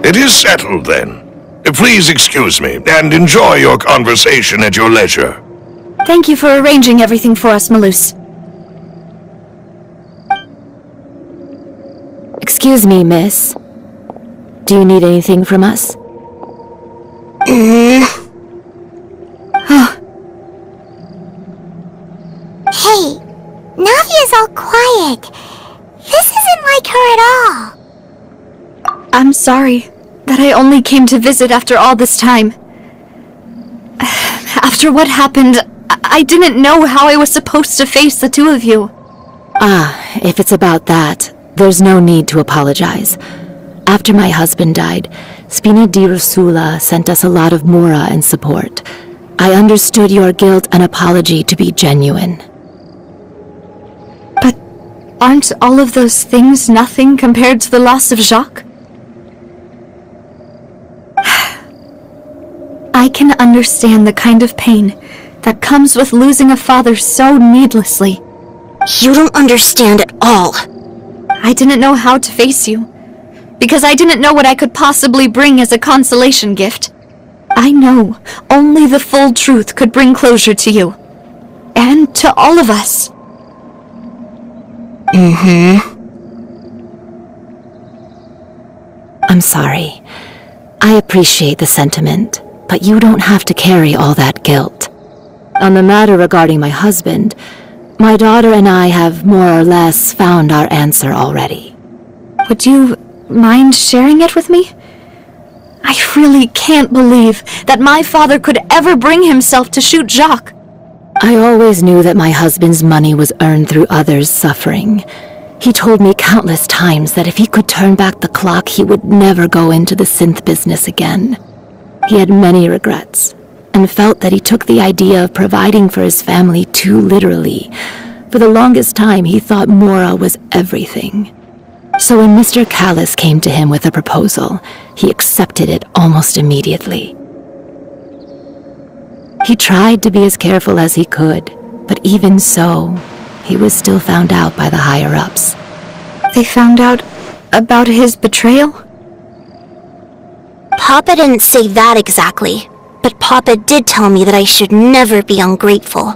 It is settled, then. Please excuse me, and enjoy your conversation at your leisure. Thank you for arranging everything for us, Malus. Excuse me, miss. Do you need anything from us? Hey, Navia's all quiet. This isn't like her at all. I'm sorry that I only came to visit after all this time. After what happened, I didn't know how I was supposed to face the two of you. Ah, if it's about that, there's no need to apologize. After my husband died, Spina di Rosula sent us a lot of mora and support. I understood your guilt and apology to be genuine. But aren't all of those things nothing compared to the loss of Jacques? I can understand the kind of pain that comes with losing a father so needlessly. You don't understand at all. I didn't know how to face you, because I didn't know what I could possibly bring as a consolation gift. I know only the full truth could bring closure to you, and to all of us. I'm sorry. I appreciate the sentiment, but you don't have to carry all that guilt. On the matter regarding my husband, my daughter and I have more or less found our answer already. Would you mind sharing it with me? I really can't believe that my father could ever bring himself to shoot Jacques. I always knew that my husband's money was earned through others' suffering. He told me countless times that if he could turn back the clock, he would never go into the synth business again. He had many regrets, and felt that he took the idea of providing for his family too literally. For the longest time, he thought Mora was everything. So when Mr. Callis came to him with a proposal, he accepted it almost immediately. He tried to be as careful as he could, but even so, he was still found out by the higher-ups. They found out about his betrayal? Papa didn't say that exactly, but Papa did tell me that I should never be ungrateful.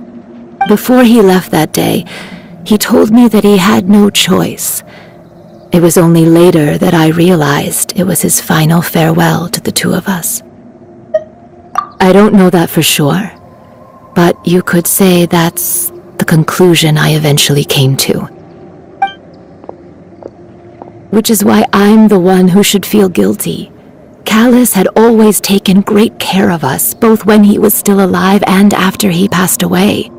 Before he left that day, he told me that he had no choice. It was only later that I realized it was his final farewell to the two of us. I don't know that for sure, but you could say that's the conclusion I eventually came to. Which is why I'm the one who should feel guilty. Callis had always taken great care of us, both when he was still alive and after he passed away.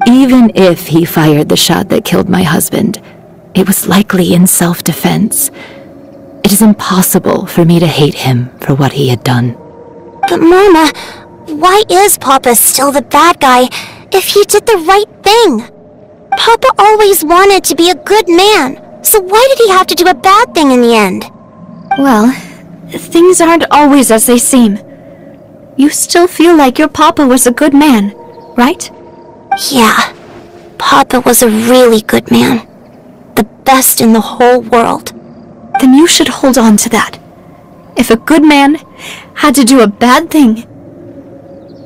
Even if he fired the shot that killed my husband, it was likely in self-defense. It is impossible for me to hate him for what he had done. But Mama, why is Papa still the bad guy if he did the right thing? Papa always wanted to be a good man, so why did he have to do a bad thing in the end? Well, things aren't always as they seem. You still feel like your papa was a good man, right? Yeah, Papa was a really good man. The best in the whole world. Then you should hold on to that. If a good man had to do a bad thing,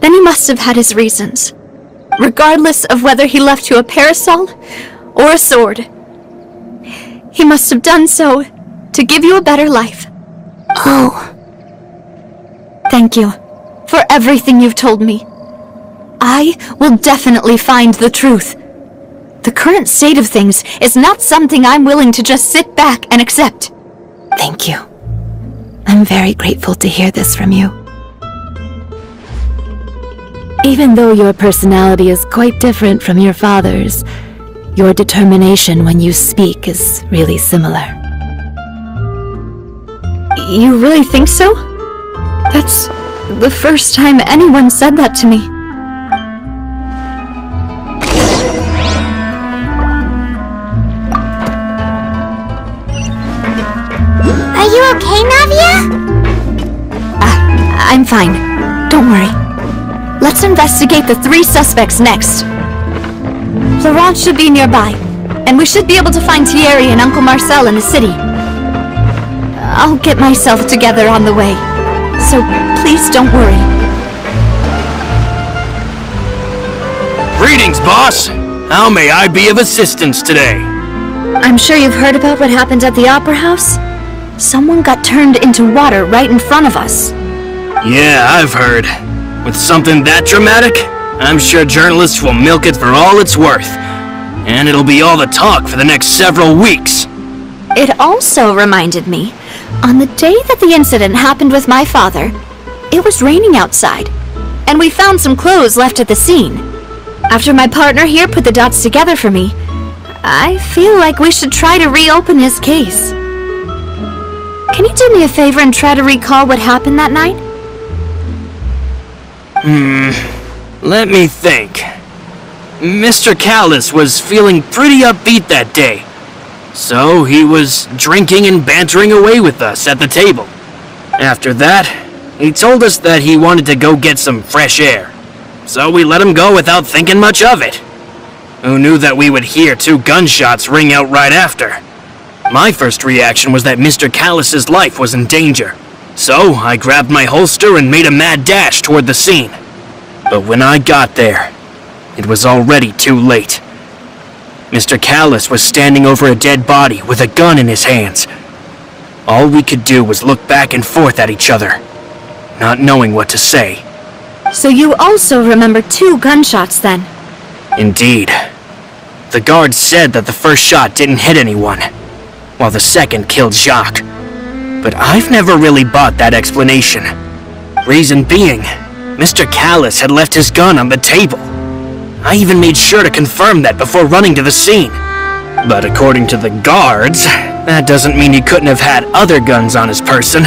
then he must have had his reasons. Regardless of whether he left you a parasol or a sword. He must have done so to give you a better life. Oh. Thank you for everything you've told me. I will definitely find the truth. The current state of things is not something I'm willing to just sit back and accept. Thank you. I'm very grateful to hear this from you. Even though your personality is quite different from your father's, your determination when you speak is really similar. You really think so? That's the first time anyone said that to me. Are you okay, Navia? I'm fine. Don't worry. Let's investigate the 3 suspects next. Florent should be nearby, and we should be able to find Thierry and Uncle Marcel in the city. I'll get myself together on the way. So please don't worry. Greetings, boss! How may I be of assistance today? I'm sure you've heard about what happened at the Opera House. Someone got turned into water right in front of us. Yeah, I've heard. With something that dramatic, I'm sure journalists will milk it for all it's worth. And it'll be all the talk for the next several weeks. It also reminded me, on the day that the incident happened with my father, it was raining outside, and we found some clothes left at the scene. After my partner here put the dots together for me, I feel like we should try to reopen his case. Can you do me a favor and try to recall what happened that night? Let me think. Mr. Callis was feeling pretty upbeat that day. So he was drinking and bantering away with us at the table. After that, he told us that he wanted to go get some fresh air. So we let him go without thinking much of it. Who knew that we would hear 2 gunshots ring out right after? My first reaction was that Mr. Callis's life was in danger. So I grabbed my holster and made a mad dash toward the scene. But when I got there, it was already too late. Mr. Callis was standing over a dead body with a gun in his hands. All we could do was look back and forth at each other, not knowing what to say. So you also remember 2 gunshots then? Indeed. The guard said that the first shot didn't hit anyone, while the second killed Jacques. But I've never really bought that explanation. Reason being, Mr. Callis had left his gun on the table. I even made sure to confirm that before running to the scene. But according to the guards, that doesn't mean he couldn't have had other guns on his person.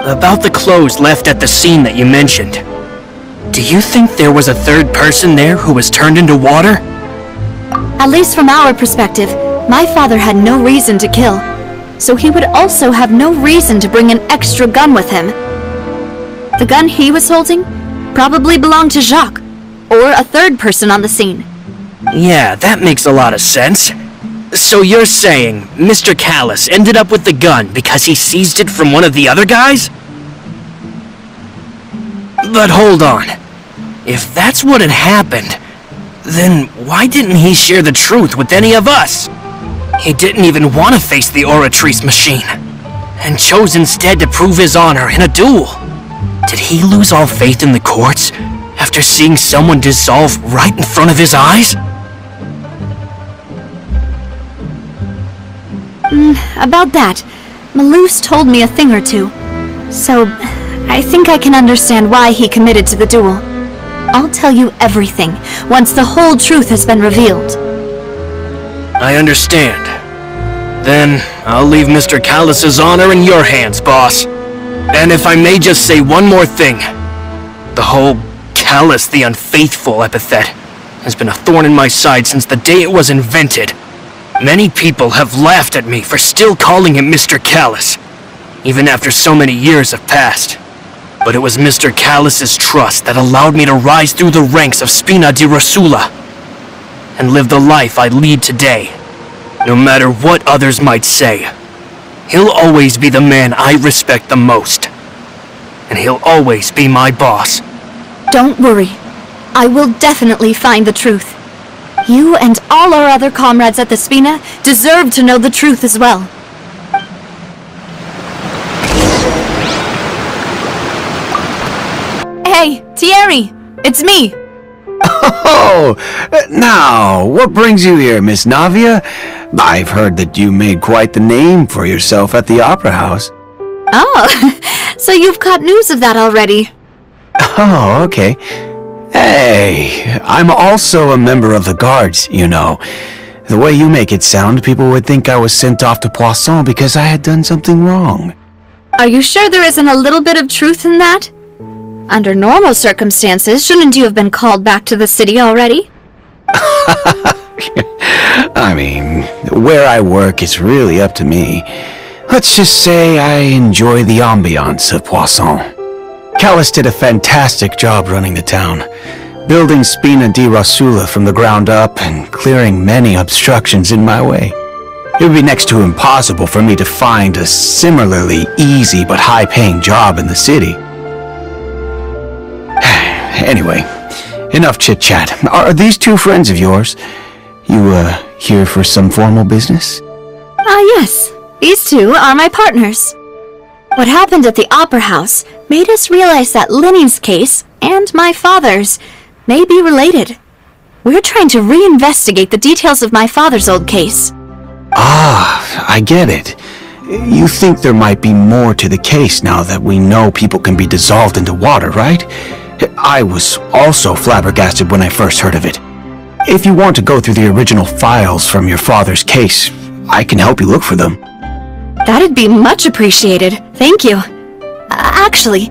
About the clothes left at the scene that you mentioned, do you think there was a third person there who was turned into water? At least from our perspective, my father had no reason to kill, so he would also have no reason to bring an extra gun with him. The gun he was holding probably belonged to Jacques, or a third person on the scene. Yeah, that makes a lot of sense. So you're saying Mr. Callis ended up with the gun because he seized it from one of the other guys? But hold on. If that's what had happened, then why didn't he share the truth with any of us? He didn't even want to face the Oratrice machine, and chose instead to prove his honor in a duel. Did he lose all faith in the courts after seeing someone dissolve right in front of his eyes? About that, Malouse told me a thing or two, so I think I can understand why he committed to the duel. I'll tell you everything once the whole truth has been revealed. I understand. Then I'll leave Mr. Callis's honor in your hands, boss. And if I may just say one more thing, the whole Callis the Unfaithful epithet has been a thorn in my side since the day it was invented. Many people have laughed at me for still calling him Mr. Callis, even after so many years have passed. But it was Mr. Callis's trust that allowed me to rise through the ranks of Spina di Rosula and live the life I lead today. No matter what others might say, he'll always be the man I respect the most. And he'll always be my boss. Don't worry. I will definitely find the truth. You and all our other comrades at the Spina deserve to know the truth as well. Hey, Thierry! It's me! Oh, now, what brings you here, Miss Navia? I've heard that you made quite the name for yourself at the Opera House. Oh, so you've caught news of that already. Oh, okay. Hey, I'm also a member of the guards, you know. The way you make it sound, people would think I was sent off to Poisson because I had done something wrong. Are you sure there isn't a little bit of truth in that? Under normal circumstances, shouldn't you have been called back to the city already? I mean, where I work is really up to me. Let's just say I enjoy the ambiance of Poisson. Callis did a fantastic job running the town, building Spina di Rosula from the ground up and clearing many obstructions in my way. It would be next to impossible for me to find a similarly easy but high-paying job in the city. Anyway, enough chit-chat. Are these two friends of yours? You, here for some formal business? Yes. These two are my partners. What happened at the Opera House made us realize that Linny's case and my father's may be related. We're trying to reinvestigate the details of my father's old case. Ah, I get it. You think there might be more to the case now that we know people can be dissolved into water, right? I was also flabbergasted when I first heard of it. If you want to go through the original files from your father's case, I can help you look for them. That'd be much appreciated. Thank you. Actually,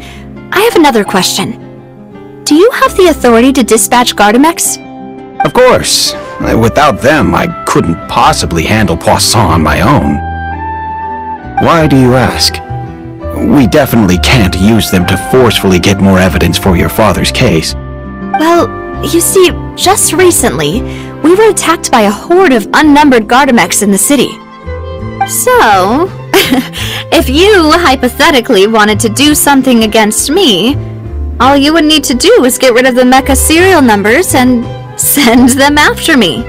I have another question. Do you have the authority to dispatch Gardamex? Of course. Without them, I couldn't possibly handle Poisson on my own. Why do you ask? We definitely can't use them to forcefully get more evidence for your father's case. Well, you see, just recently, we were attacked by a horde of unnumbered Gardamex in the city. So, if you hypothetically wanted to do something against me, all you would need to do is get rid of the mecha serial numbers and send them after me.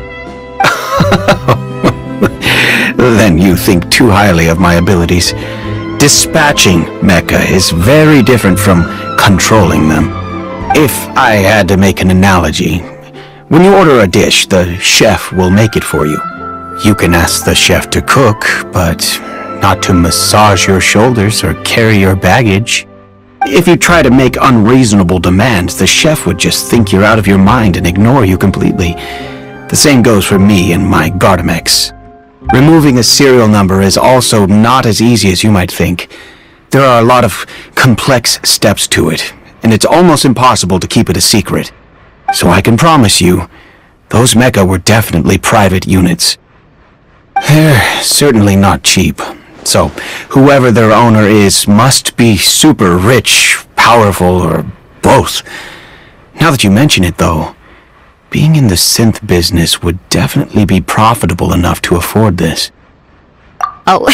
Then you think too highly of my abilities. Dispatching mecha is very different from controlling them. If I had to make an analogy, when you order a dish, the chef will make it for you. You can ask the chef to cook, but not to massage your shoulders or carry your baggage. If you try to make unreasonable demands, the chef would just think you're out of your mind and ignore you completely. The same goes for me and my Gardamex. Removing a serial number is also not as easy as you might think. There are a lot of complex steps to it, and it's almost impossible to keep it a secret. So I can promise you, those mecha were definitely private units. They're certainly not cheap. So, whoever their owner is must be super rich, powerful, or both. Now that you mention it, though, being in the synth business would definitely be profitable enough to afford this. Oh,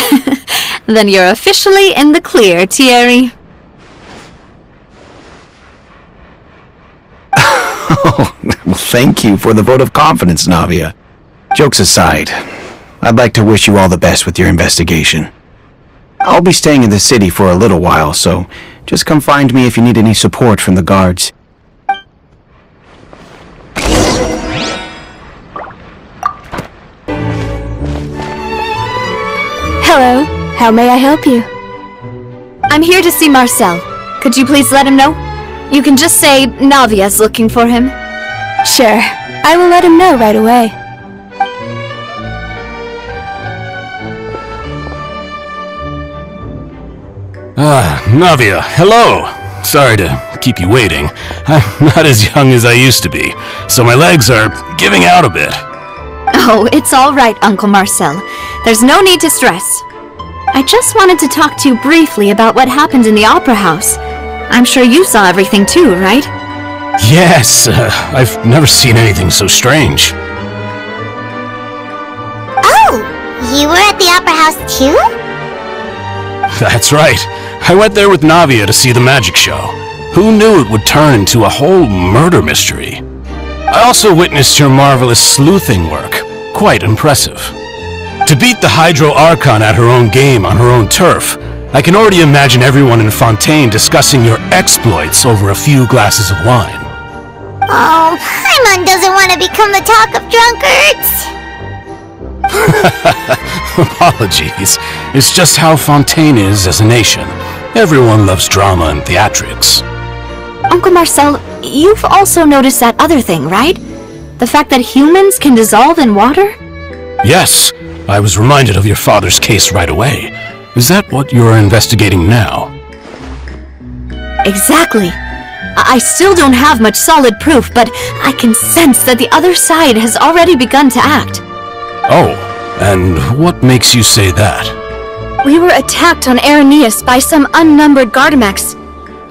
then you're officially in the clear, Thierry. Oh, well, thank you for the vote of confidence, Navia. Jokes aside, I'd like to wish you all the best with your investigation. I'll be staying in the city for a little while, so just come find me if you need any support from the guards. Hello, how may I help you? I'm here to see Marcel. Could you please let him know? You can just say Navia's looking for him. Sure, I will let him know right away. Navia, hello! Sorry to keep you waiting. I'm not as young as I used to be, so my legs are giving out a bit. Oh, it's all right, Uncle Marcel. There's no need to stress. I just wanted to talk to you briefly about what happened in the Opera House. I'm sure you saw everything too, right? Yes, I've never seen anything so strange. Oh, you were at the Opera House too? That's right. I went there with Navia to see the magic show. Who knew it would turn into a whole murder mystery? I also witnessed your marvelous sleuthing work. Quite impressive. To beat the Hydro Archon at her own game on her own turf, I can already imagine everyone in Fontaine discussing your exploits over a few glasses of wine. Oh, Paimon doesn't want to become the talk of drunkards. Apologies. It's just how Fontaine is as a nation. Everyone loves drama and theatrics. Uncle Marcel, you've also noticed that other thing, right? The fact that humans can dissolve in water? Yes, I was reminded of your father's case right away. Is that what you're investigating now? Exactly. I still don't have much solid proof, but I can sense that the other side has already begun to act. Oh, and what makes you say that? We were attacked on Araneus by some unnumbered Gardamex.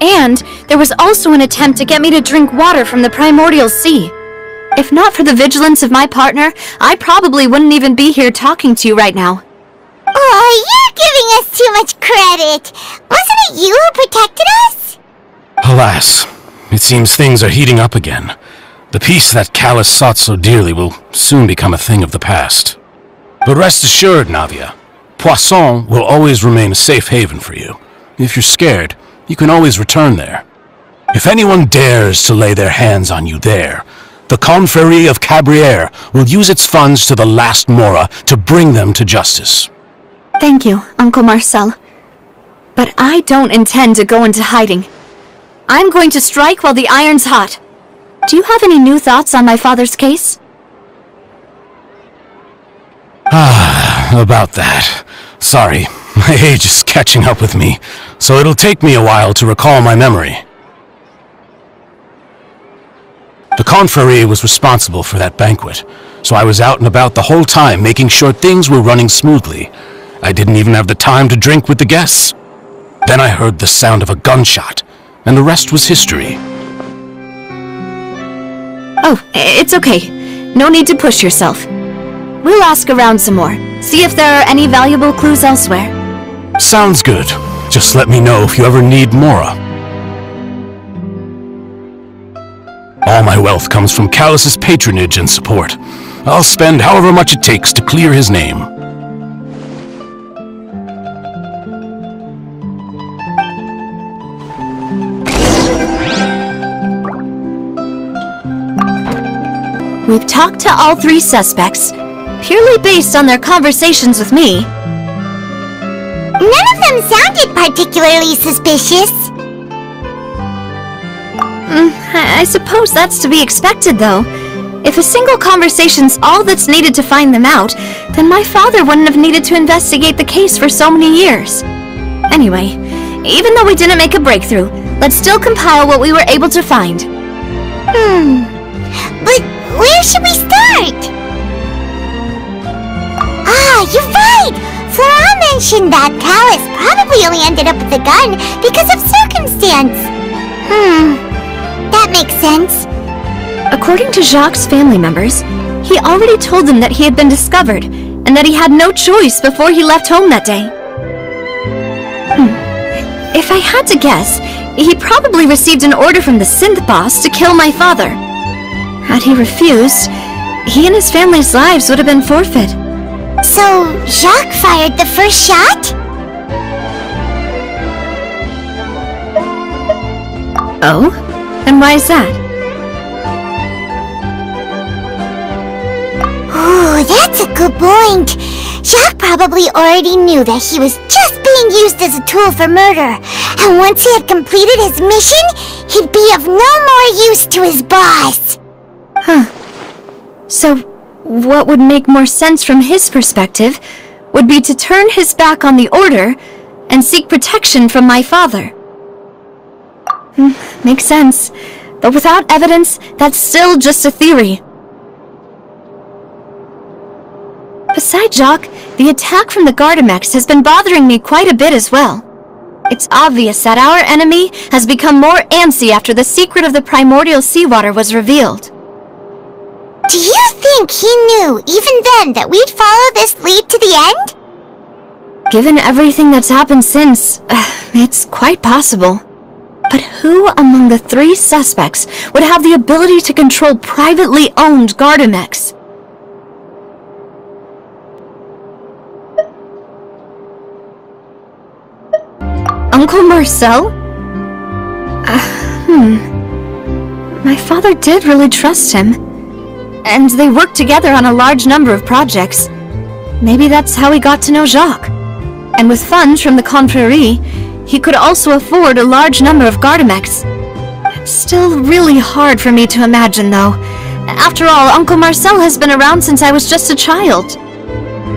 And there was also an attempt to get me to drink water from the primordial sea. If not for the vigilance of my partner, I probably wouldn't even be here talking to you right now. Oh, you're giving us too much credit. Wasn't it you who protected us? Alas, it seems things are heating up again. The peace that Callus sought so dearly will soon become a thing of the past. But rest assured, Navia, Poisson will always remain a safe haven for you. If you're scared, you can always return there. If anyone dares to lay their hands on you there, the Confrérie of Cabrières will use its funds to the last Mora to bring them to justice. Thank you, Uncle Marcel. But I don't intend to go into hiding. I'm going to strike while the iron's hot. Do you have any new thoughts on my father's case? About that. Sorry, my age is catching up with me, so it'll take me a while to recall my memory. The Confrérie was responsible for that banquet, so I was out and about the whole time making sure things were running smoothly. I didn't even have the time to drink with the guests. Then I heard the sound of a gunshot, and the rest was history. Oh, it's okay. No need to push yourself. We'll ask around some more, see if there are any valuable clues elsewhere. Sounds good. Just let me know if you ever need Mora. All my wealth comes from Callus's patronage and support. I'll spend however much it takes to clear his name. We've talked to all three suspects, purely based on their conversations with me. None of them sounded particularly suspicious. I suppose that's to be expected, though. If a single conversation's all that's needed to find them out, then my father wouldn't have needed to investigate the case for so many years. Anyway, even though we didn't make a breakthrough, let's still compile what we were able to find. But where should we start? Ah, you're right! Flora mentioned that Callus probably only ended up with the gun because of circumstance. That makes sense. According to Jacques' family members, he already told them that he had been discovered, and that he had no choice before he left home that day. If I had to guess, he probably received an order from the synth boss to kill my father. Had he refused, he and his family's lives would have been forfeit. So, Jacques fired the first shot? Oh? And why is that? Oh, that's a good point. Jacques probably already knew that he was just being used as a tool for murder. And once he had completed his mission, he'd be of no more use to his boss. So, what would make more sense from his perspective would be to turn his back on the order and seek protection from my father. Makes sense. But without evidence, that's still just a theory. Besides Jacques, the attack from the Gardamex has been bothering me quite a bit as well. It's obvious that our enemy has become more antsy after the secret of the primordial seawater was revealed. Do you think he knew, even then, that we'd follow this lead to the end? Given everything that's happened since, it's quite possible. But who among the three suspects would have the ability to control privately owned Gardamex? Uncle Marcel? My father did really trust him. And they worked together on a large number of projects. Maybe that's how he got to know Jacques. And with funds from the Confrérie, he could also afford a large number of Gardamex. It's still really hard for me to imagine, though. After all, Uncle Marcel has been around since I was just a child.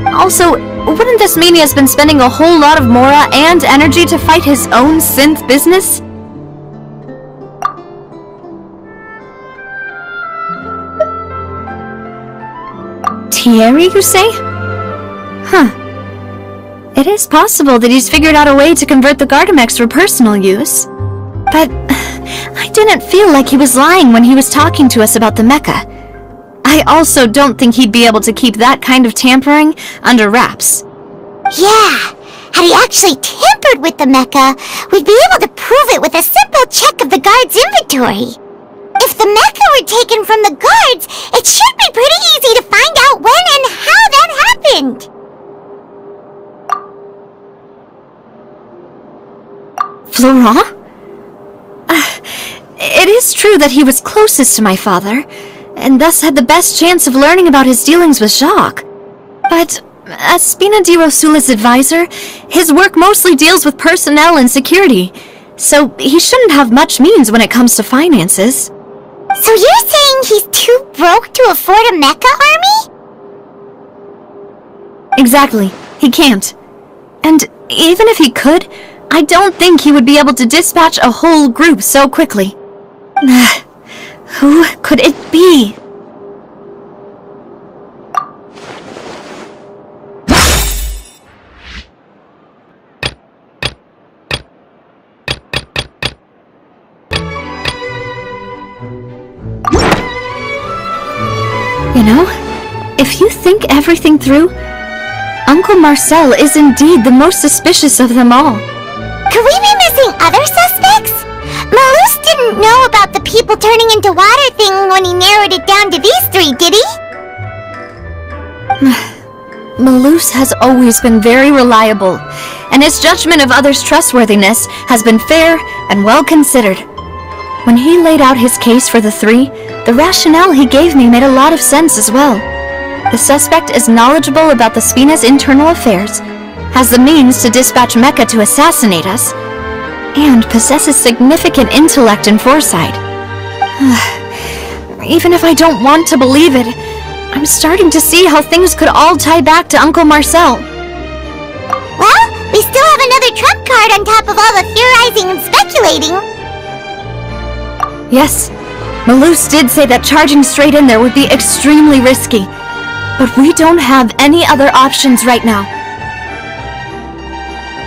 Also, wouldn't this mean he has been spending a whole lot of Mora and energy to fight his own synth business? Thierry, you say? It is possible that he's figured out a way to convert the Gardamex for personal use. But I didn't feel like he was lying when he was talking to us about the mecha. I also don't think he'd be able to keep that kind of tampering under wraps. Yeah, had he actually tampered with the mecha, we'd be able to prove it with a simple check of the guard's inventory. If the mecha were taken from the guards, it should be pretty easy to find out when and how that happened. Florent? It is true that he was closest to my father, and thus had the best chance of learning about his dealings with Jacques. But as Spina di Rosula's advisor, his work mostly deals with personnel and security, so he shouldn't have much means when it comes to finances. So you're saying he's too broke to afford a mecha army? Exactly. He can't. And even if he could, I don't think he would be able to dispatch a whole group so quickly. Who could it be? You know, if you think everything through, Uncle Marcel is indeed the most suspicious of them all. Could we be missing other suspects? Malus didn't know about the people turning into water thing when he narrowed it down to these three, did he? Malus has always been very reliable, and his judgment of others' trustworthiness has been fair and well considered. When he laid out his case for the three, the rationale he gave me made a lot of sense as well. The suspect is knowledgeable about the Spina's internal affairs, has the means to dispatch Mecha to assassinate us, and possesses significant intellect and foresight. Even if I don't want to believe it, I'm starting to see how things could all tie back to Uncle Marcel. Well, we still have another trump card on top of all the theorizing and speculating. Yes, Malus did say that charging straight in there would be extremely risky, but we don't have any other options right now.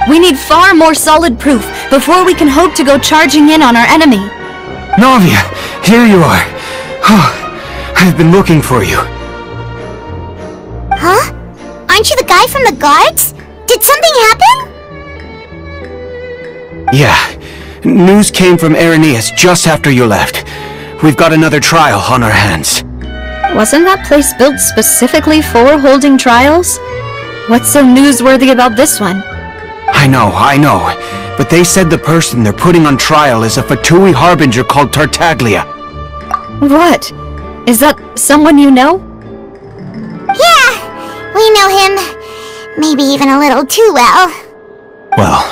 We need far more solid proof before we can hope to go charging in on our enemy. Navia, here you are. I've been looking for you. Huh? Aren't you the guy from the guards? Did something happen? Yeah. News came from Irenaeus just after you left. We've got another trial on our hands. Wasn't that place built specifically for holding trials? What's so newsworthy about this one? I know. But they said the person they're putting on trial is a Fatui harbinger called Tartaglia. What? Is that someone you know? Yeah, we know him. Maybe even a little too well. Well,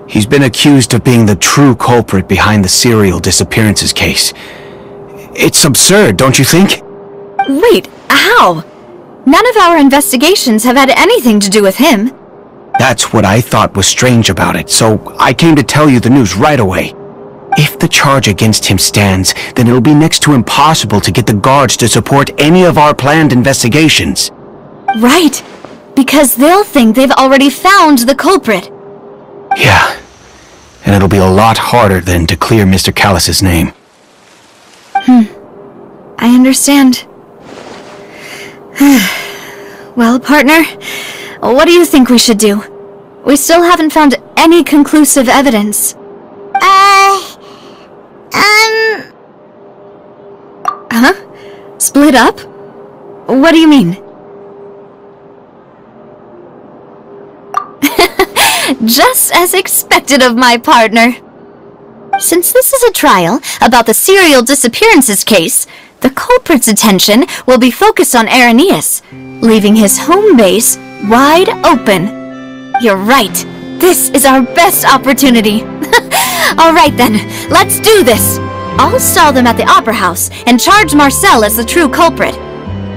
he's been accused of being the true culprit behind the serial disappearances case. It's absurd, don't you think? Wait, how? None of our investigations have had anything to do with him. That's what I thought was strange about it, so I came to tell you the news right away. If the charge against him stands, then it'll be next to impossible to get the guards to support any of our planned investigations. Right, because they'll think they've already found the culprit. Yeah, and it'll be a lot harder then to clear Mr. Callus's name. I understand. Well, partner, what do you think we should do? We still haven't found any conclusive evidence. Huh? Split up? What do you mean? Just as expected of my partner. Since this is a trial about the serial disappearances case, the culprit's attention will be focused on Irenaeus, leaving his home base wide open. You're right. This is our best opportunity. Alright then, let's do this. I'll stall them at the Opera House and charge Marcel as the true culprit.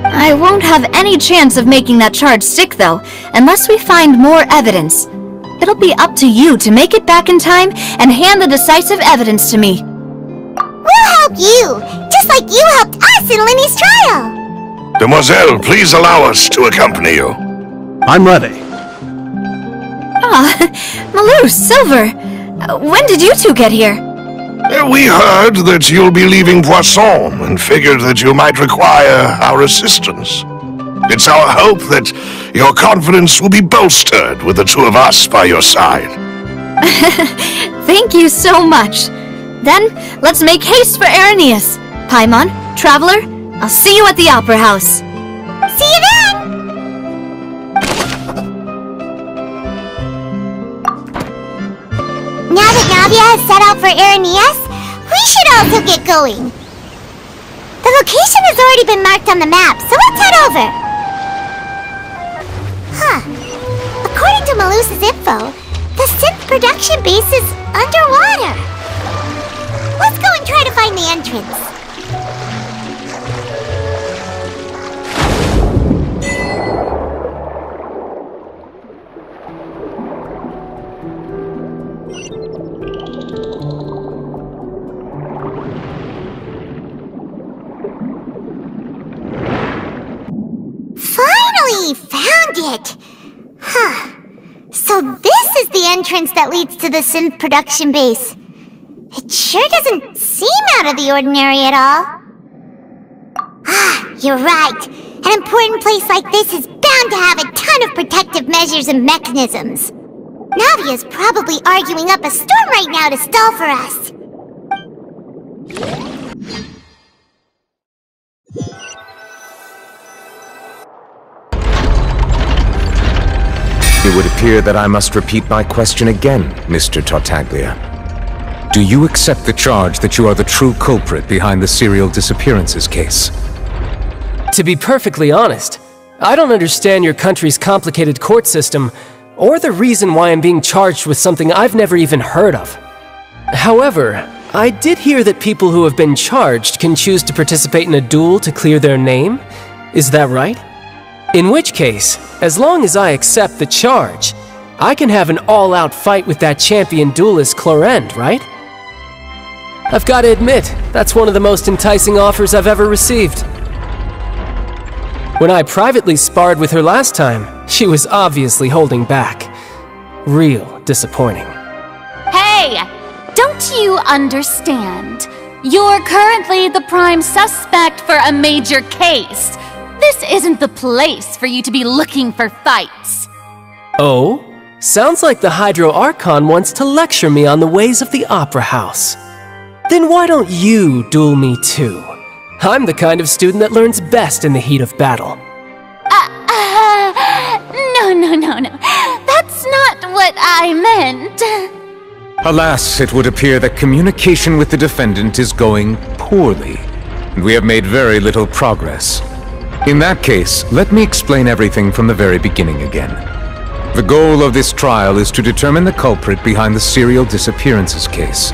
I won't have any chance of making that charge stick, though, unless we find more evidence. It'll be up to you to make it back in time and hand the decisive evidence to me. We'll help you, just like you helped us in Linny's trial. Demoiselle, please allow us to accompany you. I'm ready. Malus, Silver, when did you two get here? We heard that you'll be leaving Poisson and figured that you might require our assistance. It's our hope that your confidence will be bolstered with the two of us by your side. Thank you so much. Then, let's make haste for Irenaeus. Paimon, Traveler, I'll see you at the Opera House. See you then! Now that Navia has set out for Irenaeus, we should also get going. The location has already been marked on the map, so let's head over. Huh. According to Malus's info, the synth production base is underwater. Let's go and try to find the entrance. Finally found it! Huh. So this is the entrance that leads to the synth production base. It sure doesn't seem out of the ordinary at all. Ah, you're right. An important place like this is bound to have a ton of protective measures and mechanisms. Navia's probably arguing up a storm right now to stall for us. It would appear that I must repeat my question again, Mr. Tartaglia. Do you accept the charge that you are the true culprit behind the serial disappearances case? To be perfectly honest, I don't understand your country's complicated court system, or the reason why I'm being charged with something I've never even heard of. However, I did hear that people who have been charged can choose to participate in a duel to clear their name. Is that right? In which case, as long as I accept the charge, I can have an all-out fight with that champion duelist Clorend, right? I've got to admit, that's one of the most enticing offers I've ever received. When I privately sparred with her last time, she was obviously holding back. Real disappointing. Hey! Don't you understand? You're currently the prime suspect for a major case. This isn't the place for you to be looking for fights. Oh? Sounds like the Hydro Archon wants to lecture me on the ways of the Opera House. Then why don't you duel me too? I'm the kind of student that learns best in the heat of battle. No. That's not what I meant. Alas, it would appear that communication with the defendant is going poorly, and we have made very little progress. In that case, let me explain everything from the very beginning again. The goal of this trial is to determine the culprit behind the serial disappearances case.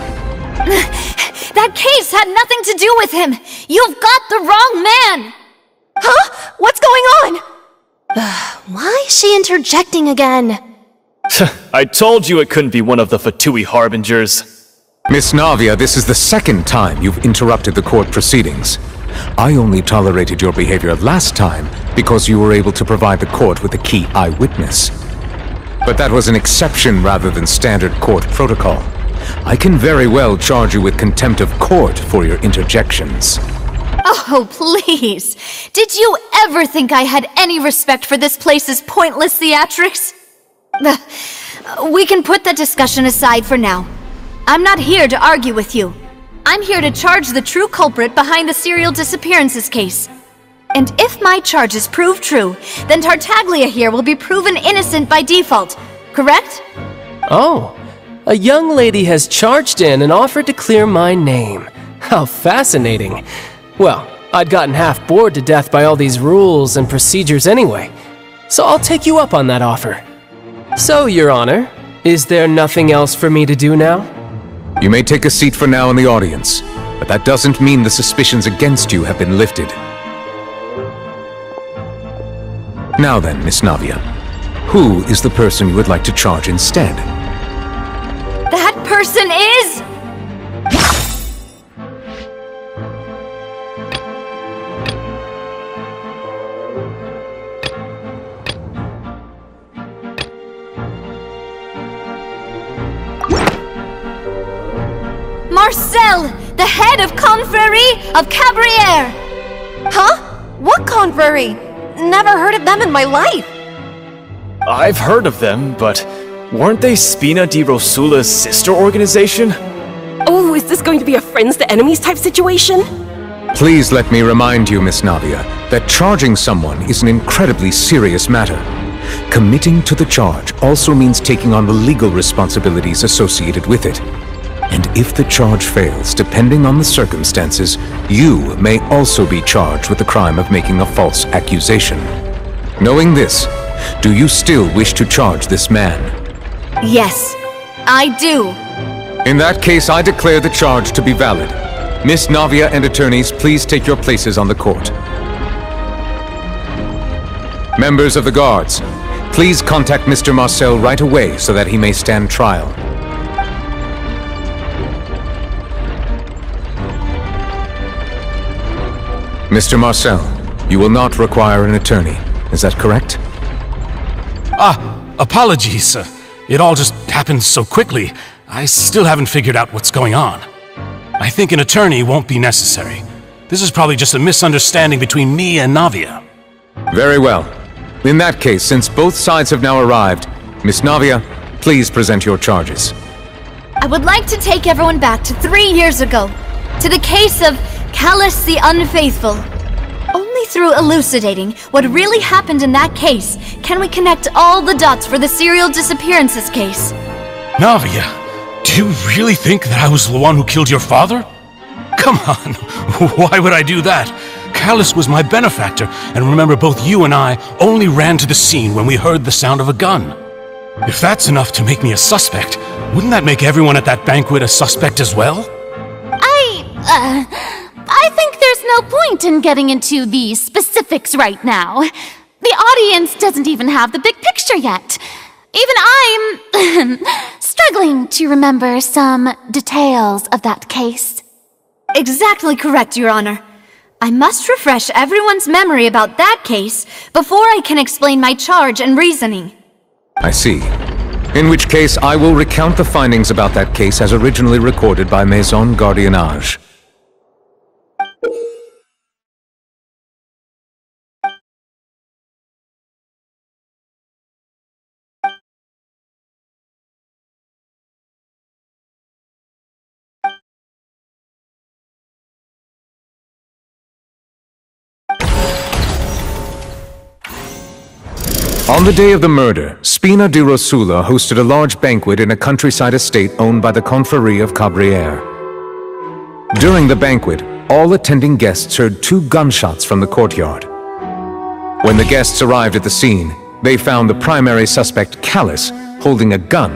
That case had nothing to do with him! You've got the wrong man! Huh? What's going on? Why is she interjecting again? I told you it couldn't be one of the Fatui Harbingers. Miss Navia, this is the second time you've interrupted the court proceedings. I only tolerated your behavior last time because you were able to provide the court with a key eyewitness. But that was an exception rather than standard court protocol. I can very well charge you with contempt of court for your interjections. Oh, please! Did you ever think I had any respect for this place's pointless theatrics? We can put that discussion aside for now. I'm not here to argue with you. I'm here to charge the true culprit behind the serial disappearances case. And if my charges prove true, then Tartaglia here will be proven innocent by default, correct? Oh, a young lady has charged in and offered to clear my name. How fascinating. Well, I'd gotten half bored to death by all these rules and procedures anyway, so I'll take you up on that offer. So, Your Honor, is there nothing else for me to do now? You may take a seat for now in the audience, but that doesn't mean the suspicions against you have been lifted. Now then, Miss Navia, who is the person you would like to charge instead? That person is... Marcel, the head of Confrérie of Cabrières! Huh? What confrérie? Never heard of them in my life. I've heard of them, but weren't they Spina di Rosula's sister organization? Oh, is this going to be a friends to enemies type situation? Please let me remind you, Miss Navia, that charging someone is an incredibly serious matter. Committing to the charge also means taking on the legal responsibilities associated with it. And if the charge fails, depending on the circumstances, you may also be charged with the crime of making a false accusation. Knowing this, do you still wish to charge this man? Yes, I do. In that case, I declare the charge to be valid. Miss Navia and attorneys, please take your places on the court. Members of the guards, please contact Mr. Marcel right away so that he may stand trial. Mr. Marcel, you will not require an attorney. Is that correct? Apologies. It all just happened so quickly. I still haven't figured out what's going on. I think an attorney won't be necessary. This is probably just a misunderstanding between me and Navia. Very well. In that case, since both sides have now arrived, Miss Navia, please present your charges. I would like to take everyone back to 3 years ago, to the case of Callus the Unfaithful. Only through elucidating what really happened in that case can we connect all the dots for the serial disappearances case. Navia, do you really think that I was the one who killed your father? Come on, why would I do that? Callus was my benefactor, and remember, both you and I only ran to the scene when we heard the sound of a gun. If that's enough to make me a suspect, wouldn't that make everyone at that banquet a suspect as well? I think there's no point in getting into the specifics right now. The audience doesn't even have the big picture yet. Even I'm struggling to remember some details of that case. Exactly correct, Your Honor. I must refresh everyone's memory about that case before I can explain my charge and reasoning. I see. In which case, I will recount the findings about that case as originally recorded by Maison Gardiennage. On the day of the murder, Spina di Rosula hosted a large banquet in a countryside estate owned by the Confrérie of Cabrières. During the banquet, all attending guests heard 2 gunshots from the courtyard. When the guests arrived at the scene, they found the primary suspect, Callus, holding a gun,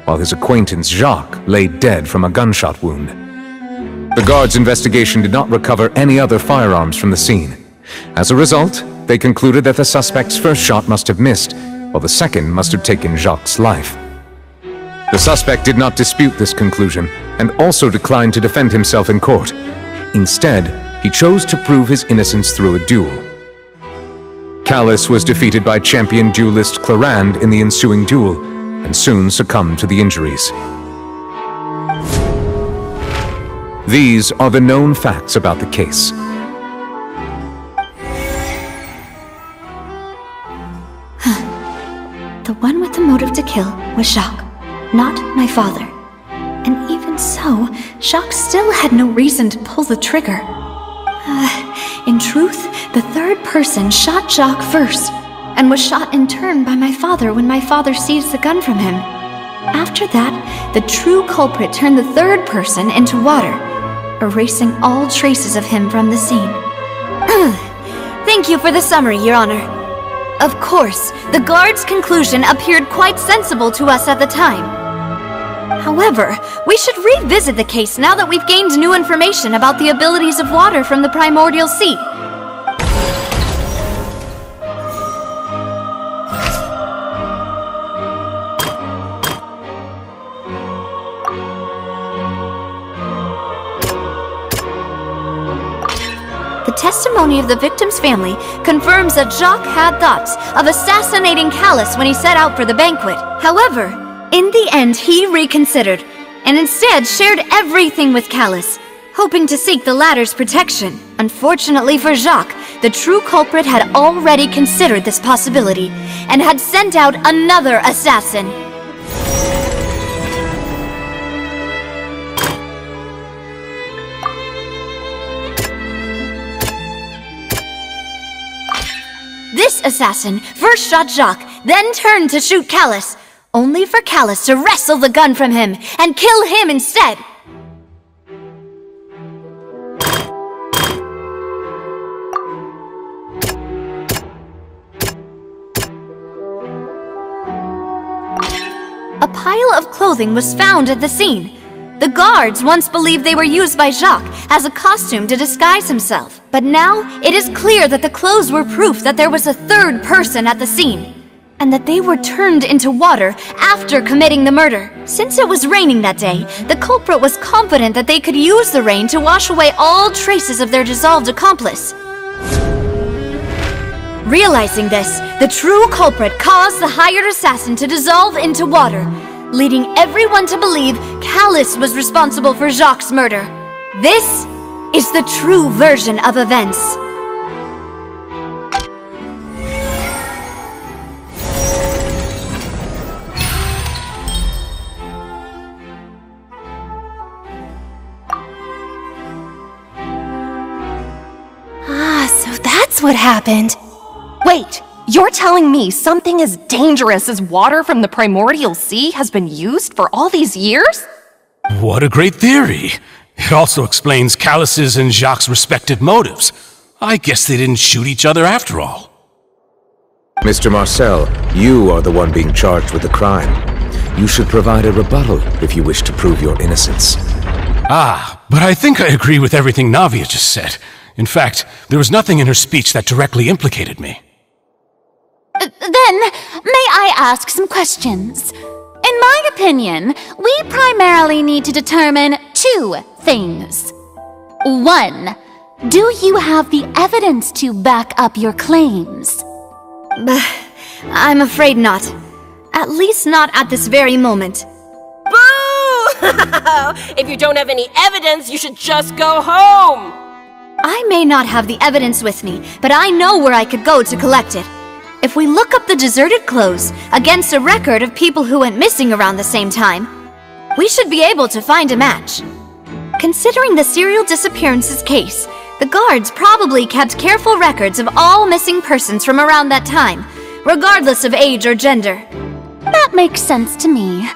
while his acquaintance, Jacques, lay dead from a gunshot wound. The guards' investigation did not recover any other firearms from the scene. As a result, they concluded that the suspect's first shot must have missed, while the second must have taken Jacques' life. The suspect did not dispute this conclusion, and also declined to defend himself in court. Instead, he chose to prove his innocence through a duel. Callus was defeated by champion duelist Clarande in the ensuing duel, and soon succumbed to the injuries. These are the known facts about the case. The one with the motive to kill was Jacques, not my father. And even so, Jacques still had no reason to pull the trigger. In truth, the third person shot Jacques first, and was shot in turn by my father when my father seized the gun from him. After that, the true culprit turned the third person into water, erasing all traces of him from the scene. Thank you for the summary, Your Honor. Of course, the guard's conclusion appeared quite sensible to us at the time. However, we should revisit the case now that we've gained new information about the abilities of water from the primordial sea. The testimony of the victim's family confirms that Jacques had thoughts of assassinating Callus when he set out for the banquet. However, in the end he reconsidered, and instead shared everything with Callus, hoping to seek the latter's protection. Unfortunately for Jacques, the true culprit had already considered this possibility and had sent out another assassin. This assassin first shot Jacques, then turned to shoot Callus, only for Callus to wrestle the gun from him and kill him instead. A pile of clothing was found at the scene. The guards once believed they were used by Jacques as a costume to disguise himself. But now, it is clear that the clothes were proof that there was a third person at the scene, and that they were turned into water after committing the murder. Since it was raining that day, the culprit was confident that they could use the rain to wash away all traces of their dissolved accomplice. Realizing this, the true culprit caused the hired assassin to dissolve into water, leading everyone to believe Callus was responsible for Jacques' murder. This is the true version of events. So that's what happened. Wait, you're telling me something as dangerous as water from the primordial sea has been used for all these years? What a great theory! It also explains Callus's and Jacques' respective motives. I guess they didn't shoot each other after all. Mr. Marcel, you are the one being charged with the crime. You should provide a rebuttal if you wish to prove your innocence. Ah, but I think I agree with everything Navia just said. In fact, there was nothing in her speech that directly implicated me. Then, may I ask some questions? In my opinion, we primarily need to determine two things. One, do you have the evidence to back up your claims? I'm afraid not. At least not at this very moment. Boo! If you don't have any evidence, you should just go home! I may not have the evidence with me, but I know where I could go to collect it. If we look up the deserted clothes against a record of people who went missing around the same time, we should be able to find a match. Considering the serial disappearances case, the guards probably kept careful records of all missing persons from around that time, regardless of age or gender. That makes sense to me.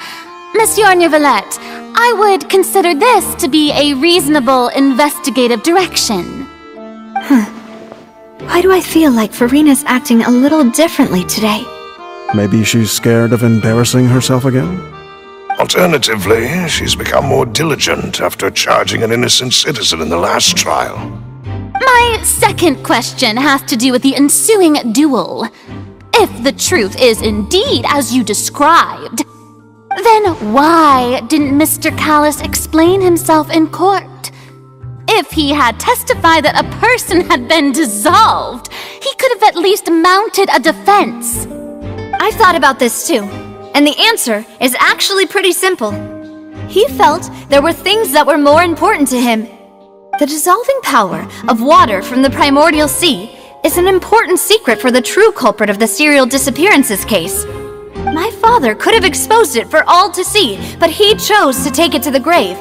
Monsieur Neuvillette, I would consider this to be a reasonable investigative direction. Why do I feel like Farina's acting a little differently today? Maybe she's scared of embarrassing herself again? Alternatively, she's become more diligent after charging an innocent citizen in the last trial. My second question has to do with the ensuing duel. If the truth is indeed as you described, then why didn't Mr. Callus explain himself in court? If he had testified that a person had been dissolved, he could have at least mounted a defense. I've thought about this too, and the answer is actually pretty simple. He felt there were things that were more important to him. The dissolving power of water from the primordial sea is an important secret for the true culprit of the serial disappearances case. My father could have exposed it for all to see, but he chose to take it to the grave.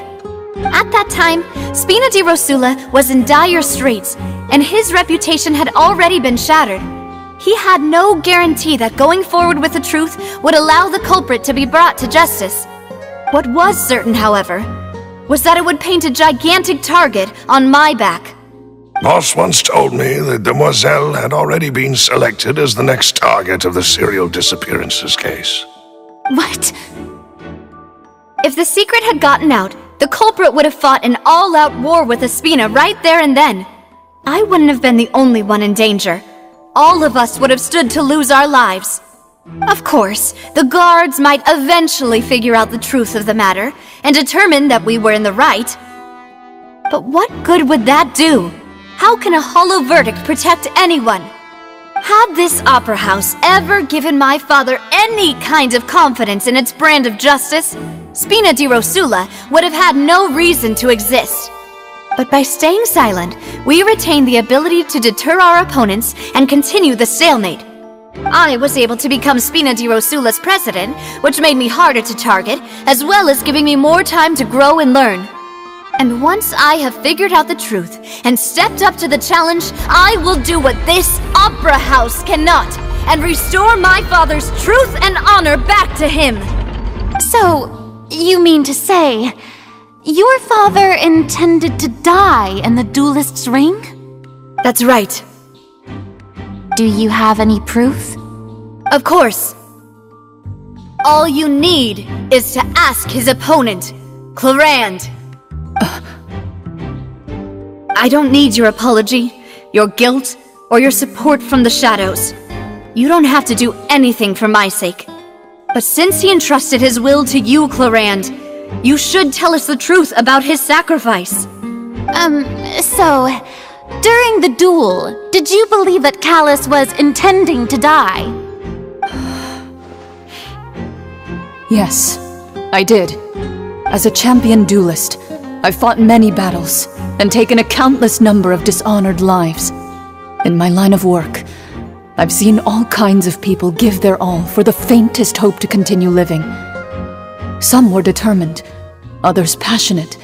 At that time, Spina di Rosula was in dire straits, and his reputation had already been shattered. He had no guarantee that going forward with the truth would allow the culprit to be brought to justice. What was certain, however, was that it would paint a gigantic target on my back. Boss once told me that Demoiselle had already been selected as the next target of the serial disappearances case. What? If the secret had gotten out, the culprit would have fought an all-out war with Espina right there and then. I wouldn't have been the only one in danger. All of us would have stood to lose our lives. Of course, the guards might eventually figure out the truth of the matter and determine that we were in the right. But what good would that do? How can a hollow verdict protect anyone? Had this opera house ever given my father any kind of confidence in its brand of justice, Spina di Rosula would have had no reason to exist. But by staying silent, we retain the ability to deter our opponents and continue the stalemate. I was able to become Spina di Rosula's president, which made me harder to target, as well as giving me more time to grow and learn. And once I have figured out the truth and stepped up to the challenge, I will do what this opera house cannot, and restore my father's truth and honor back to him. So, you mean to say, your father intended to die in the duelist's ring? That's right. Do you have any proof? Of course. All you need is to ask his opponent, Clarand. I don't need your apology, your guilt, or your support from the shadows. You don't have to do anything for my sake. But since he entrusted his will to you, Clarand, you should tell us the truth about his sacrifice. So, during the duel, did you believe that Callus was intending to die? Yes, I did. As a champion duelist, I've fought many battles and taken a countless number of dishonored lives. In my line of work, I've seen all kinds of people give their all for the faintest hope to continue living. Some were determined, others passionate,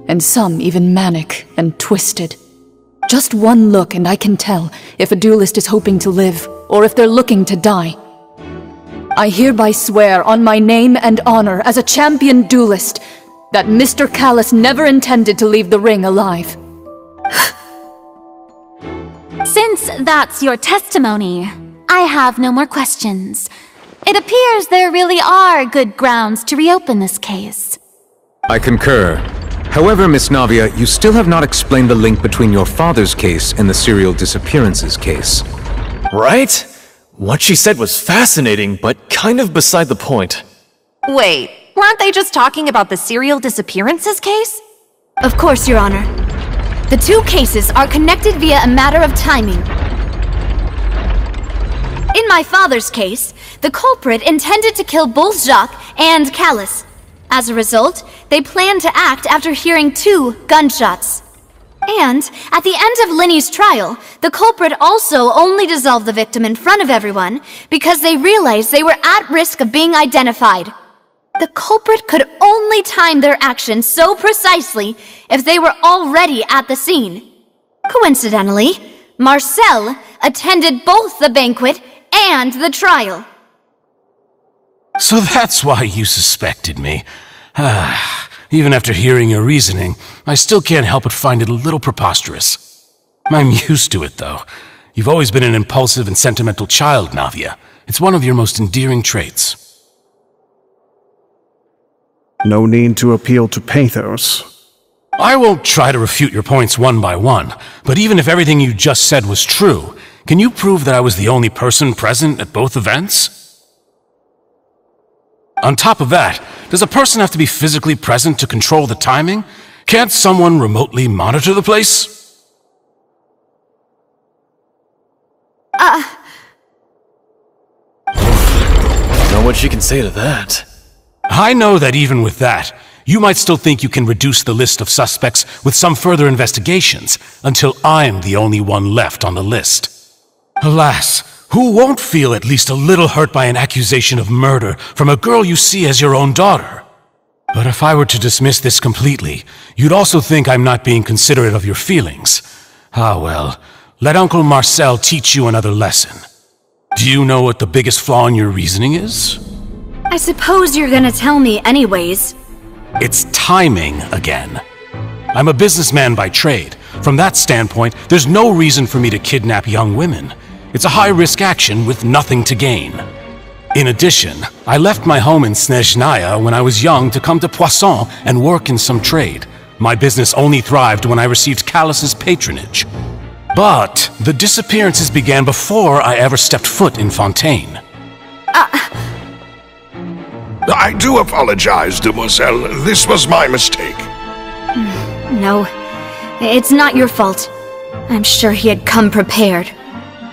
and some even manic and twisted. Just one look and I can tell if a duelist is hoping to live or if they're looking to die. I hereby swear on my name and honor as a champion duelist that Mr. Callus never intended to leave the ring alive. Since that's your testimony, I have no more questions. It appears there really are good grounds to reopen this case. I concur. However, Miss Navia, you still have not explained the link between your father's case and the serial disappearances case. Right? What she said was fascinating, but kind of beside the point. Wait, weren't they just talking about the serial disappearances case? Of course, Your Honor. The two cases are connected via a matter of timing. In my father's case, the culprit intended to kill both Jacques and Callus. As a result, they planned to act after hearing 2 gunshots. And, at the end of Linny's trial, the culprit also only dissolved the victim in front of everyone because they realized they were at risk of being identified. The culprit could only time their actions so precisely if they were already at the scene. Coincidentally, Marcel attended both the banquet and the trial. So that's why you suspected me. Even after hearing your reasoning, I still can't help but find it a little preposterous. I'm used to it, though. You've always been an impulsive and sentimental child, Navia. It's one of your most endearing traits. No need to appeal to pathos. I won't try to refute your points one by one, but even if everything you just said was true, can you prove that I was the only person present at both events? On top of that, does a person have to be physically present to control the timing? Can't someone remotely monitor the place? Don't know what she can say to that. I know that even with that, you might still think you can reduce the list of suspects with some further investigations until I'm the only one left on the list. Alas, who won't feel at least a little hurt by an accusation of murder from a girl you see as your own daughter? But if I were to dismiss this completely, you'd also think I'm not being considerate of your feelings. Ah well, let Uncle Marcel teach you another lesson. Do you know what the biggest flaw in your reasoning is? I suppose you're gonna tell me anyways. It's timing again. I'm a businessman by trade. From that standpoint, there's no reason for me to kidnap young women. It's a high-risk action with nothing to gain. In addition, I left my home in Snezhnaya when I was young to come to Poisson and work in some trade. My business only thrived when I received Callus's patronage. But the disappearances began before I ever stepped foot in Fontaine. I do apologize, demoiselle. This was my mistake. No, it's not your fault. I'm sure he had come prepared.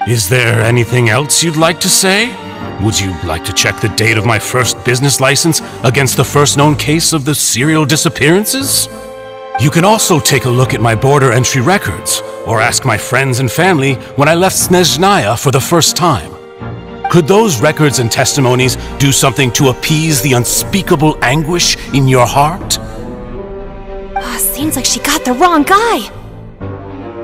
Is there anything else you'd like to say? Would you like to check the date of my first business license against the first known case of the serial disappearances? You can also take a look at my border entry records, or ask my friends and family when I left Snezhnaya for the first time. Could those records and testimonies do something to appease the unspeakable anguish in your heart? Seems like she got the wrong guy.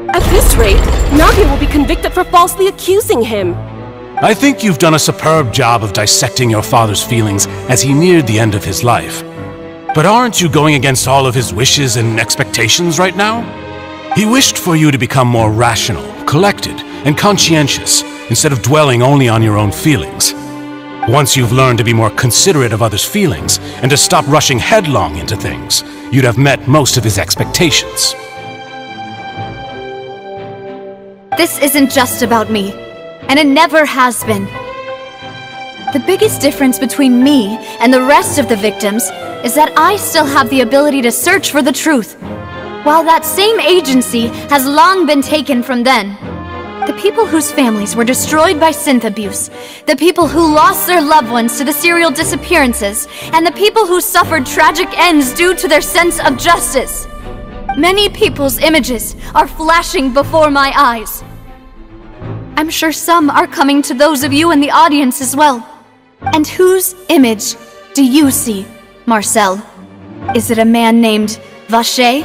At this rate, Navia will be convicted for falsely accusing him. I think you've done a superb job of dissecting your father's feelings as he neared the end of his life. But aren't you going against all of his wishes and expectations right now? He wished for you to become more rational, collected, and conscientious, instead of dwelling only on your own feelings. Once you've learned to be more considerate of others' feelings, and to stop rushing headlong into things, you'd have met most of his expectations. This isn't just about me, and it never has been. The biggest difference between me and the rest of the victims is that I still have the ability to search for the truth, while that same agency has long been taken from them. The people whose families were destroyed by synth abuse, the people who lost their loved ones to the serial disappearances, and the people who suffered tragic ends due to their sense of justice. Many people's images are flashing before my eyes. I'm sure some are coming to those of you in the audience as well. And whose image do you see, Marcel? Is it a man named Vacher?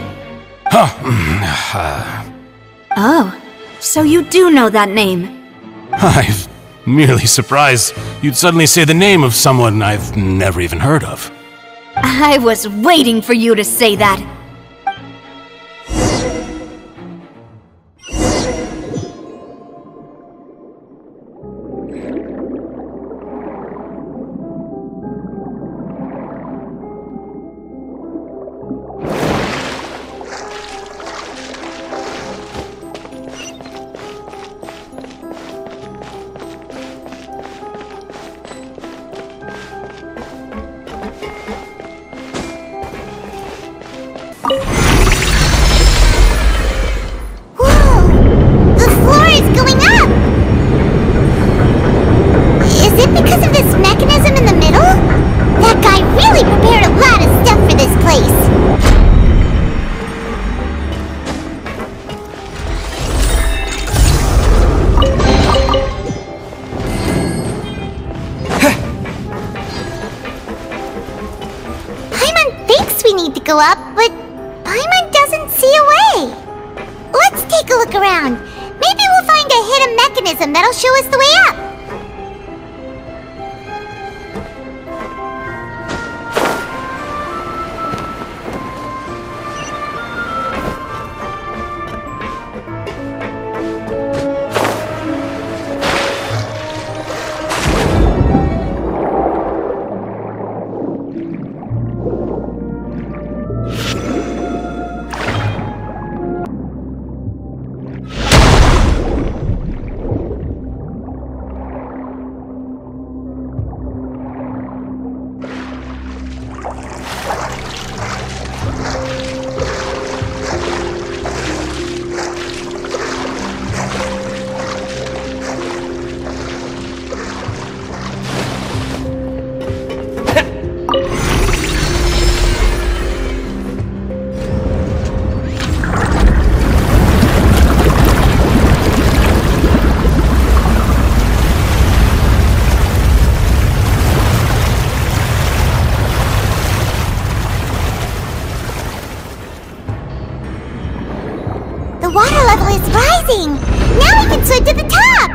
Oh, so you do know that name. I'm merely surprised you'd suddenly say the name of someone I've never even heard of. I was waiting for you to say that. Go up, but Paimon doesn't see a way. Let's take a look around. Maybe we'll find a hidden mechanism that'll show us the way up. Now we can swim to the top!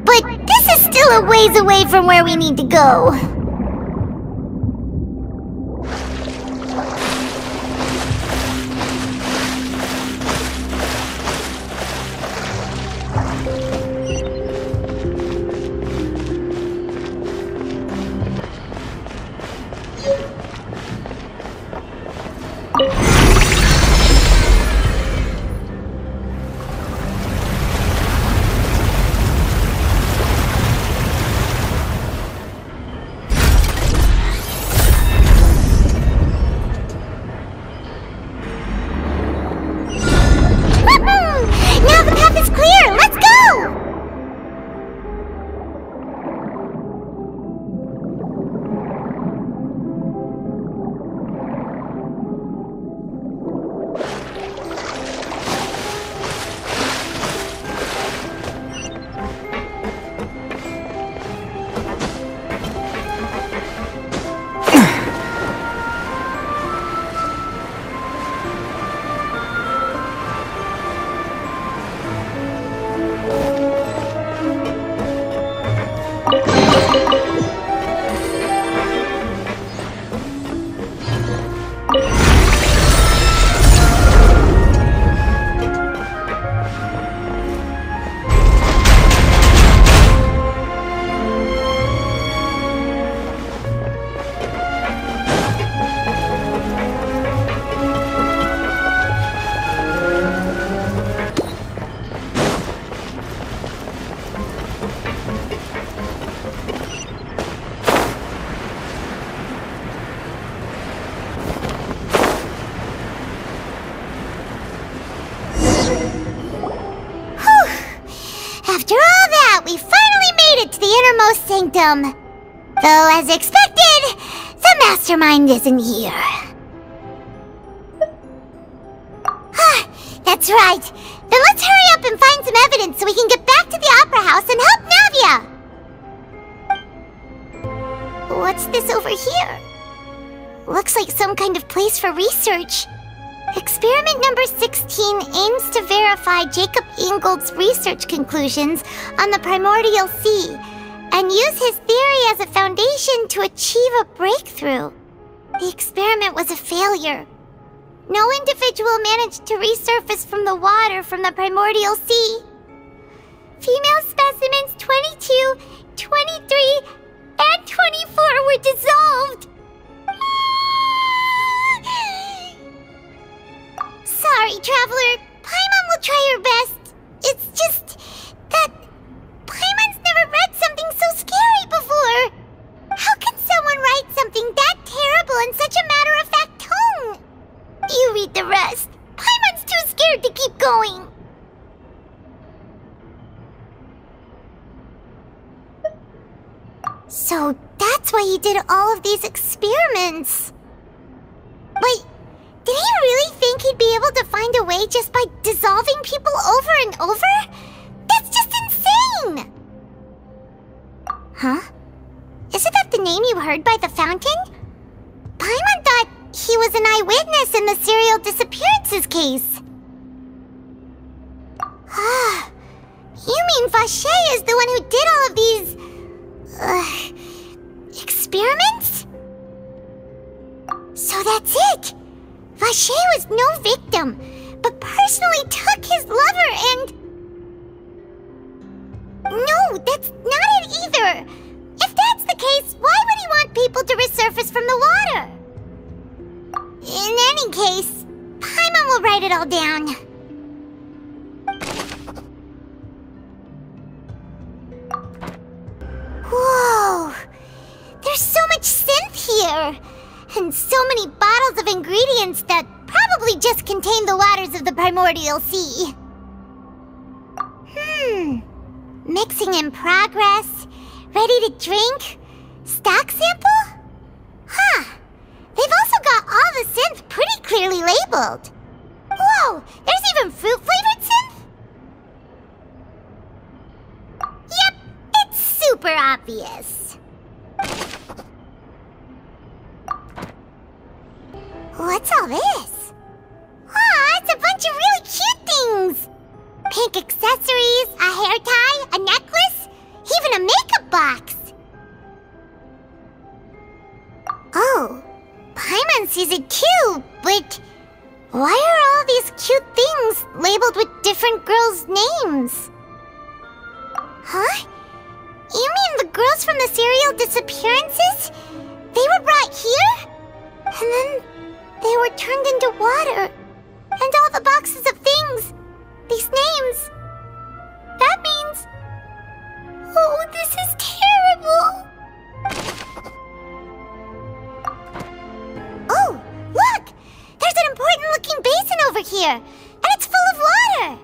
But this is still a ways away from where we need to go. we finally made it to the innermost sanctum. Though, as expected, the mastermind isn't here. That's right. Then let's hurry up and find some evidence so we can get back to the Opera House and help Navia! What's this over here? Looks like some kind of place for research. Experiment number 16 aims to verify Jacob Ingold's research conclusions on the primordial sea and use his theory as a foundation to achieve a breakthrough. The experiment was a failure. No individual managed to resurface from the water from the primordial sea. Female specimens 22, 23, and 24 were dissolved. Sorry, Traveler. Paimon will try her best. It's just that Paimon's never read something so scary before. How can someone write something that terrible in such a matter-of-fact tone? You read the rest. Paimon's too scared to keep going. So that's why he did all of these experiments. Wait, did he really think he'd be able to find a way just by dissolving people over and over? That's just insane! Huh? Isn't that the name you heard by the fountain? Paimon thought he was an eyewitness in the serial disappearances case. You mean Vacher is the one who did all of these... experiments? So that's it! Vacher was no victim, but personally took his lover and... No, that's not it either! If that's the case, why would he want people to resurface from the water? In any case, Paimon will write it all down. Whoa! There's so much synth here! And so many bottles of ingredients that probably just contain the waters of the primordial sea. Mixing in progress, ready to drink, stock sample? Huh. They've also got all the synth pretty clearly labeled. Whoa, there's even fruit-flavored synth? Yep, it's super obvious. What's all this? Aw, it's a bunch of really cute things! Pink accessories, a hair tie, a necklace, even a makeup box! Oh, Paimon sees it too, but why are all these cute things labeled with different girls' names? Huh? You mean the girls from the serial disappearances? They were brought here? And then they were turned into water. And all the boxes of things, these names. That means... Oh, this is terrible! Oh, look! There's an important-looking basin over here, and it's full of water!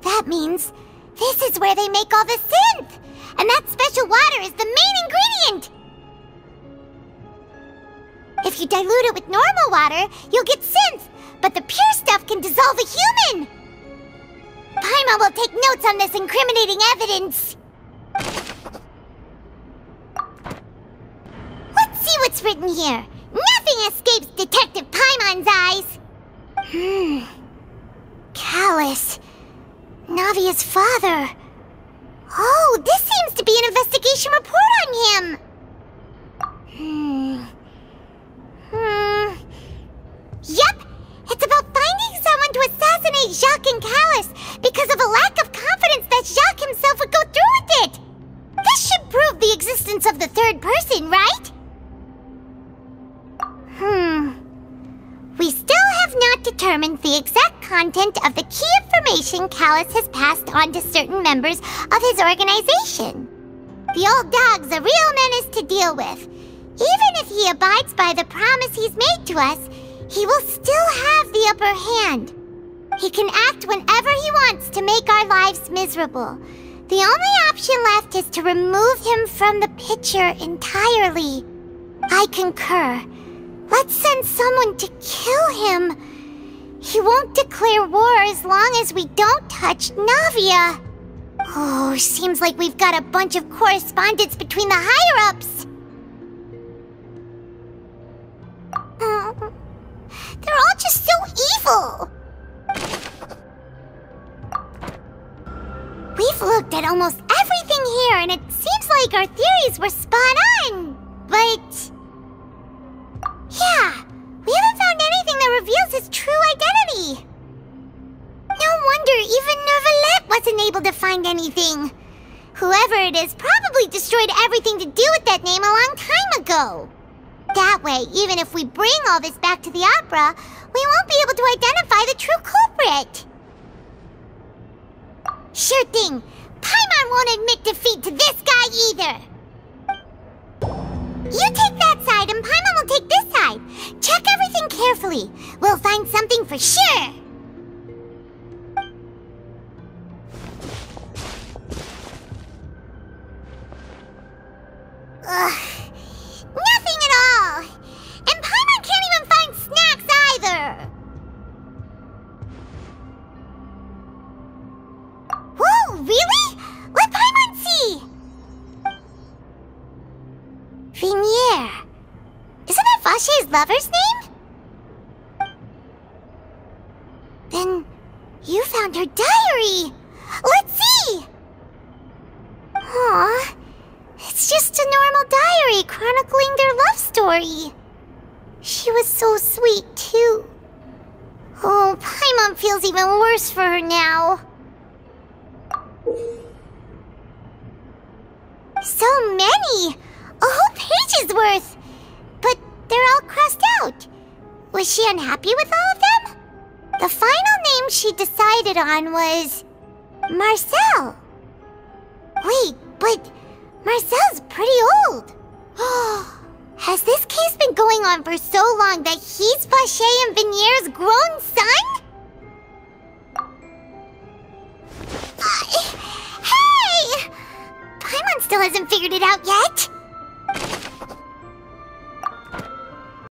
That means this is where they make all the synth! And that special water is the main ingredient! If you dilute it with normal water, you'll get synth, but the pure stuff can dissolve a human! Paimon will take notes on this incriminating evidence. Let's see what's written here. Nothing escapes Detective Paimon's eyes. Callus. Navia's father. Oh, this seems to be an investigation report on him. Yep, it's about finding someone to assassinate Jacques and Callus because of a lack of confidence that Jacques himself would go through with it. This should prove the existence of the third person, right? We still have not determined the exact content of the key information Callus has passed on to certain members of his organization. The old dog's a real menace to deal with. Even if he abides by the promise he's made to us, he will still have the upper hand. He can act whenever he wants to make our lives miserable. The only option left is to remove him from the picture entirely. I concur. Let's send someone to kill him. He won't declare war as long as we don't touch Navia. Oh, seems like we've got a bunch of correspondence between the higher-ups. They're all just so evil. We've looked at almost everything here, and it seems like our theories were spot on. But yeah, we haven't found anything that reveals his true identity. No wonder even Neuvillette wasn't able to find anything. Whoever it is probably destroyed everything to do with that name a long time ago. That way, even if we bring all this back to the opera, we won't be able to identify the true culprit. Sure thing. Paimon won't admit defeat to this guy either. You take that side and Paimon will take this side. Check everything carefully. We'll find something for sure. Ugh. Nothing at all. And Paimon can't even find snacks either. Whoa, really? Let Paimon see! Vinier. Isn't that Vache's lover's name? Then you found her diary. Let's see! Aww. It's just a normal diary chronicling their love story. She was so sweet, too. Oh, Paimon feels even worse for her now. So many! A whole page's worth! But they're all crossed out. Was she unhappy with all of them? The final name she decided on was Marcel. Wait, but Marcel's pretty old. Has this case been going on for so long that he's Vache and Vinier's grown son? Hey! Paimon still hasn't figured it out yet.